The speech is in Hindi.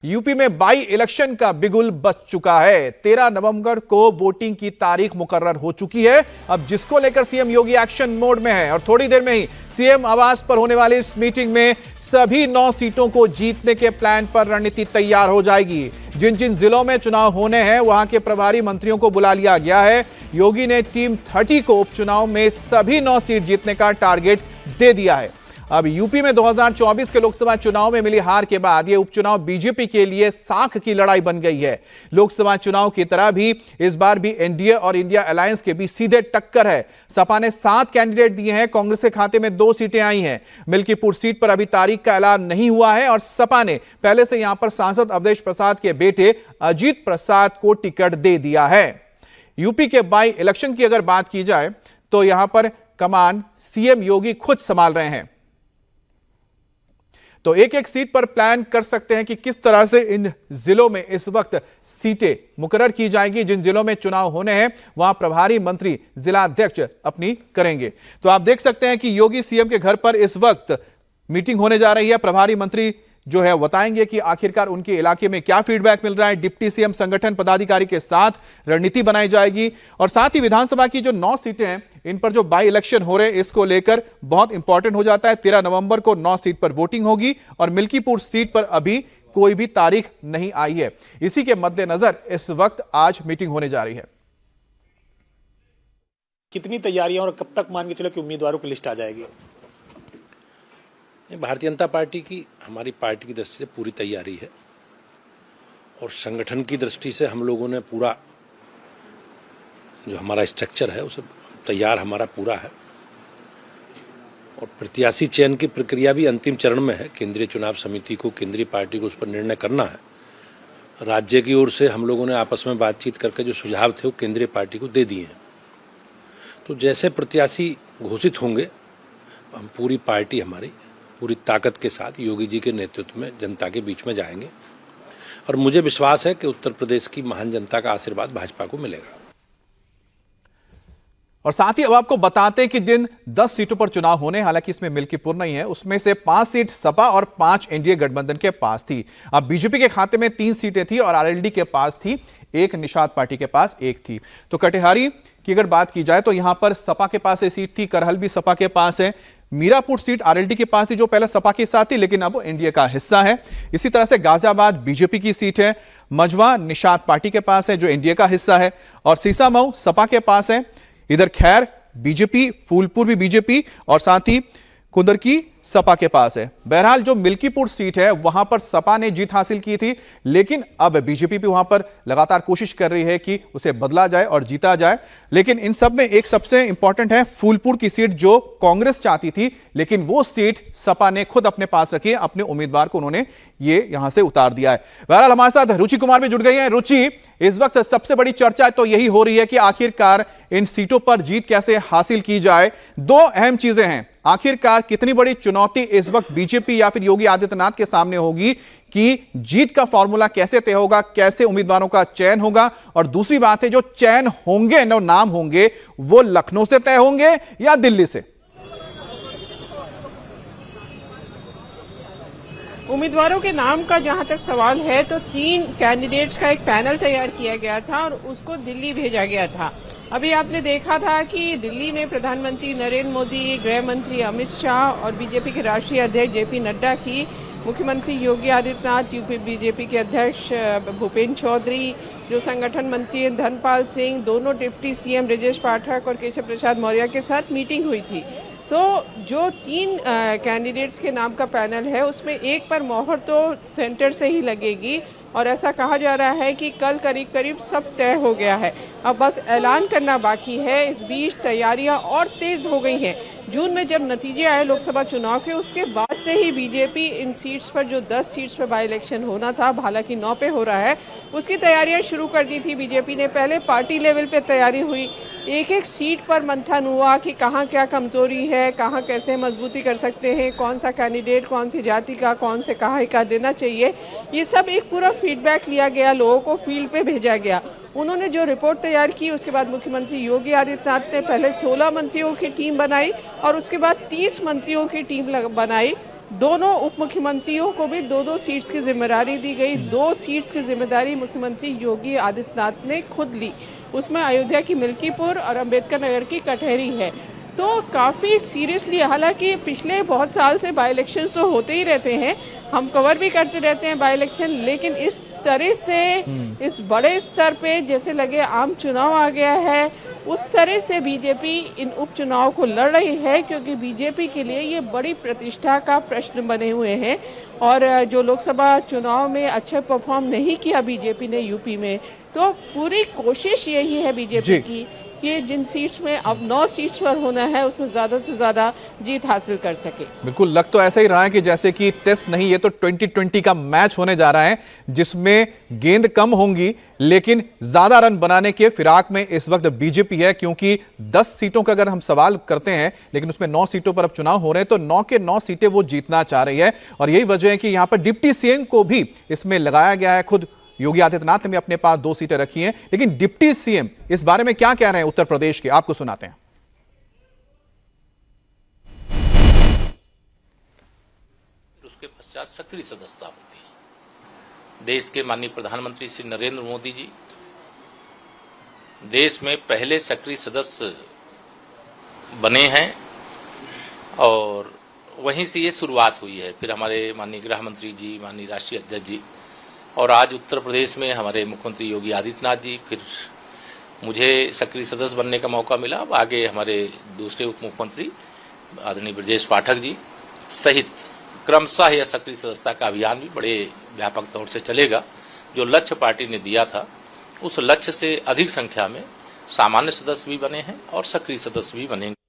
यूपी में बाई इलेक्शन का बिगुल बज चुका है। 13 नवंबर को वोटिंग की तारीख मुकर्रर हो चुकी है। अब जिसको लेकर सीएम योगी एक्शन मोड में है और थोड़ी देर में ही सीएम आवास पर होने वाली इस मीटिंग में सभी 9 सीटों को जीतने के प्लान पर रणनीति तैयार हो जाएगी। जिन जिन जिलों में चुनाव होने हैं वहां के प्रभारी मंत्रियों को बुला लिया गया है। योगी ने टीम 30 को उपचुनाव में सभी 9 सीट जीतने का टारगेट दे दिया है। अब यूपी में 2024 के लोकसभा चुनाव में मिली हार के बाद यह उपचुनाव बीजेपी के लिए साख की लड़ाई बन गई है। लोकसभा चुनाव की तरह भी इस बार भी एनडीए और इंडिया अलायंस के बीच सीधे टक्कर है। सपा ने 7 कैंडिडेट दिए हैं। कांग्रेस के खाते में 2 सीटें आई हैं। मिल्कीपुर सीट पर अभी तारीख का ऐलान नहीं हुआ है और सपा ने पहले से यहां पर सांसद अवधेश प्रसाद के बेटे अजीत प्रसाद को टिकट दे दिया है। यूपी के बाई इलेक्शन की अगर बात की जाए तो यहां पर कमान सीएम योगी खुद संभाल रहे हैं। तो एक एक सीट पर प्लान कर सकते हैं कि किस तरह से इन जिलों में इस वक्त सीटें मुकर्रर की जाएंगी। जिन जिलों में चुनाव होने हैं वहां प्रभारी मंत्री जिला अध्यक्ष अपनी करेंगे। तो आप देख सकते हैं कि योगी सीएम के घर पर इस वक्त मीटिंग होने जा रही है। प्रभारी मंत्री जो है बताएंगे कि आखिरकार उनके इलाके में क्या फीडबैक मिल रहा है। डिप्टी सीएम संगठन पदाधिकारी के साथ रणनीति बनाई जाएगी और साथ ही विधानसभा की जो 9 सीटें हैं इन पर जो बाई इलेक्शन हो रहे हैं इसको लेकर बहुत इंपॉर्टेंट हो जाता है। 13 नवंबर को 9 सीट पर वोटिंग होगी और मिल्कीपुर सीट पर अभी कोई भी तारीख नहीं आई है। इसी के मद्देनजर इस वक्त आज मीटिंग होने जा रही है। कितनी तैयारियां और कब तक मान के चलो कि उम्मीदवारों की लिस्ट आ जाएगी? भारतीय जनता पार्टी की, हमारी पार्टी की दृष्टि से पूरी तैयारी है और संगठन की दृष्टि से हम लोगों ने पूरा जो हमारा स्ट्रक्चर है उसे तैयार हमारा पूरा है और प्रत्याशी चयन की प्रक्रिया भी अंतिम चरण में है। केंद्रीय चुनाव समिति को, केंद्रीय पार्टी को उस पर निर्णय करना है। राज्य की ओर से हम लोगों ने आपस में बातचीत करके जो सुझाव थे वो केंद्रीय पार्टी को दे दिए हैं। तो जैसे प्रत्याशी घोषित होंगे हम पूरी पार्टी हमारी पूरी ताकत के साथ योगी जी के नेतृत्व में जनता के बीच में जाएंगे और मुझे विश्वास है कि उत्तर प्रदेश की महान जनता का आशीर्वाद भाजपा को मिलेगा। और साथ ही अब आपको बताते हैं कि जिन 10 सीटों पर चुनाव होने, हालांकि इसमें मिल्कीपुर नहीं है, उसमें से 5 सीट सपा और 5 एनडीए गठबंधन के पास थी। अब बीजेपी के खाते में 3 सीटें थी और आरएलडी के पास थी 1, निषाद पार्टी के पास 1 थी। तो कटिहारी की अगर बात की जाए तो यहां पर सपा के पास एक सीट थी, करहल भी सपा के पास है। मीरापुर सीट आरएलडी के पास थी जो पहले सपा के साथ थी लेकिन अब एनडीए का हिस्सा है। इसी तरह से गाजियाबाद बीजेपी की सीट है। मझवा निषाद पार्टी के पास है जो एनडीए का हिस्सा है और सीसामऊ सपा के पास है। इधर खैर बीजेपी, फूलपुर भी बीजेपी और साथ ही कुंदर की सपा के पास है। बहरहाल जो मिल्कीपुर सीट है वहां पर सपा ने जीत हासिल की थी लेकिन अब बीजेपी भी वहां पर लगातार कोशिश कर रही है कि उसे बदला जाए और जीता जाए। लेकिन इन सब में एक सबसे इंपॉर्टेंट है फूलपुर की सीट जो कांग्रेस चाहती थी लेकिन वो सीट सपा ने खुद अपने पास रखी है। अपने उम्मीदवार को उन्होंने ये यहां से उतार दिया है। बहरहाल हमारे साथ रुचि कुमार भी जुड़ गई है। रुचि, इस वक्त सबसे बड़ी चर्चा तो यही हो रही है कि आखिरकार इन सीटों पर जीत कैसे हासिल की जाए। 2 अहम चीजें हैं, आखिरकार कितनी बड़ी चुनौती इस वक्त बीजेपी या फिर योगी आदित्यनाथ के सामने होगी कि जीत का फॉर्मूला कैसे तय होगा, कैसे उम्मीदवारों का चयन होगा, और दूसरी बात है जो चयन होंगे, जो नाम होंगे वो लखनऊ से तय होंगे या दिल्ली से? उम्मीदवारों के नाम का जहां तक सवाल है तो 3 कैंडिडेट्स का एक पैनल तैयार किया गया था और उसको दिल्ली भेजा गया था। अभी आपने देखा था कि दिल्ली में प्रधानमंत्री नरेंद्र मोदी, गृह मंत्री अमित शाह और बीजेपी के राष्ट्रीय अध्यक्ष जेपी नड्डा की, मुख्यमंत्री योगी आदित्यनाथ, यूपी बीजेपी के अध्यक्ष भूपेंद्र चौधरी, जो संगठन मंत्री धनपाल सिंह, दोनों डिप्टी सीएम ब्रजेश पाठक और केशव प्रसाद मौर्य के साथ मीटिंग हुई थी। तो जो 3 कैंडिडेट्स के नाम का पैनल है उसमें एक पर मोहर तो सेंटर से ही लगेगी और ऐसा कहा जा रहा है कि कल करीब करीब सब तय हो गया है। अब बस ऐलान करना बाकी है। इस बीच तैयारियां और तेज हो गई हैं। जून में जब नतीजे आए लोकसभा चुनाव के उसके बाद से ही बीजेपी इन सीट्स पर, जो 10 सीट्स पर बाई इलेक्शन होना था, हालांकि 9 पे हो रहा है, उसकी तैयारियां शुरू कर दी थी बीजेपी ने। पहले पार्टी लेवल पे तैयारी हुई, एक एक सीट पर मंथन हुआ कि कहाँ क्या कमजोरी है, कहाँ कैसे मजबूती कर सकते हैं, कौन सा कैंडिडेट कौन सी जाति का, कौन से कहाँ का देना चाहिए। ये सब एक पूरा फीडबैक लिया गया, लोगों को फील्ड पे भेजा गया। उन्होंने जो रिपोर्ट तैयार की उसके बाद मुख्यमंत्री योगी आदित्यनाथ ने पहले 16 मंत्रियों की टीम बनाई और उसके बाद 30 मंत्रियों की टीम बनाई दोनों उप मुख्यमंत्रियों को भी 2-2 सीट्स की जिम्मेदारी दी गई। 2 सीट्स की जिम्मेदारी मुख्यमंत्री योगी आदित्यनाथ ने खुद ली। उसमें अयोध्या की मिल्कीपुर और अंबेडकर नगर की कटहरी है। तो काफ़ी सीरियसली, हालांकि पिछले बहुत साल से बाई इलेक्शन तो होते ही रहते हैं, हम कवर भी करते रहते हैं बाई इलेक्शन, लेकिन इस तरह से इस बड़े स्तर पे जैसे लगे आम चुनाव आ गया है, उस तरह से बीजेपी इन उपचुनाव को लड़ रही है, क्योंकि बीजेपी के लिए ये बड़ी प्रतिष्ठा का प्रश्न बने हुए हैं। और जो लोकसभा चुनाव में अच्छा परफॉर्म नहीं किया बीजेपी ने यूपी में, तो पूरी कोशिश यही है बीजेपी की कि जिन सीट्स में अब 9 सीट्स पर होना है उसमें ज्यादा से ज्यादा जीत हासिल कर सके। बिल्कुल, लग तो ऐसा ही रहा है कि जैसे कि टेस्ट नहीं, ये तो 2020 का मैच होने जा रहा है, जिसमें गेंद कम होंगी लेकिन ज्यादा रन बनाने के फिराक में इस वक्त बीजेपी है, क्योंकि 10 सीटों का अगर हम सवाल करते हैं, लेकिन उसमें 9 सीटों पर अब चुनाव हो रहे हैं, तो 9 के 9 सीटें वो जीतना चाह रही है। और यही वजह है कि यहां पर डिप्टी सीएम को भी इसमें लगाया गया है। खुद योगी आदित्यनाथ ने भी अपने पास 2 सीटें रखी हैं, लेकिन डिप्टी सीएम इस बारे में क्या कह रहे हैं उत्तर प्रदेश के, आपको सुनाते हैं। उसके पश्चात सक्रिय सदस्यता होती है। देश के माननीय प्रधानमंत्री श्री नरेंद्र मोदी जी देश में पहले सक्रिय सदस्य बने हैं और वहीं से ये शुरुआत हुई है। फिर हमारे माननीय गृह मंत्री जी, माननीय राष्ट्रीय अध्यक्ष जी, और आज उत्तर प्रदेश में हमारे मुख्यमंत्री योगी आदित्यनाथ जी, फिर मुझे सक्रिय सदस्य बनने का मौका मिला। अब आगे हमारे दूसरे उप मुख्यमंत्री आदरणीय ब्रजेश पाठक जी सहित क्रमशः यह सक्रिय सदस्यता का अभियान भी बड़े व्यापक तौर से चलेगा। जो लक्ष्य पार्टी ने दिया था, उस लक्ष्य से अधिक संख्या में सामान्य सदस्य भी बने हैं और सक्रिय सदस्य भी बनेंगे।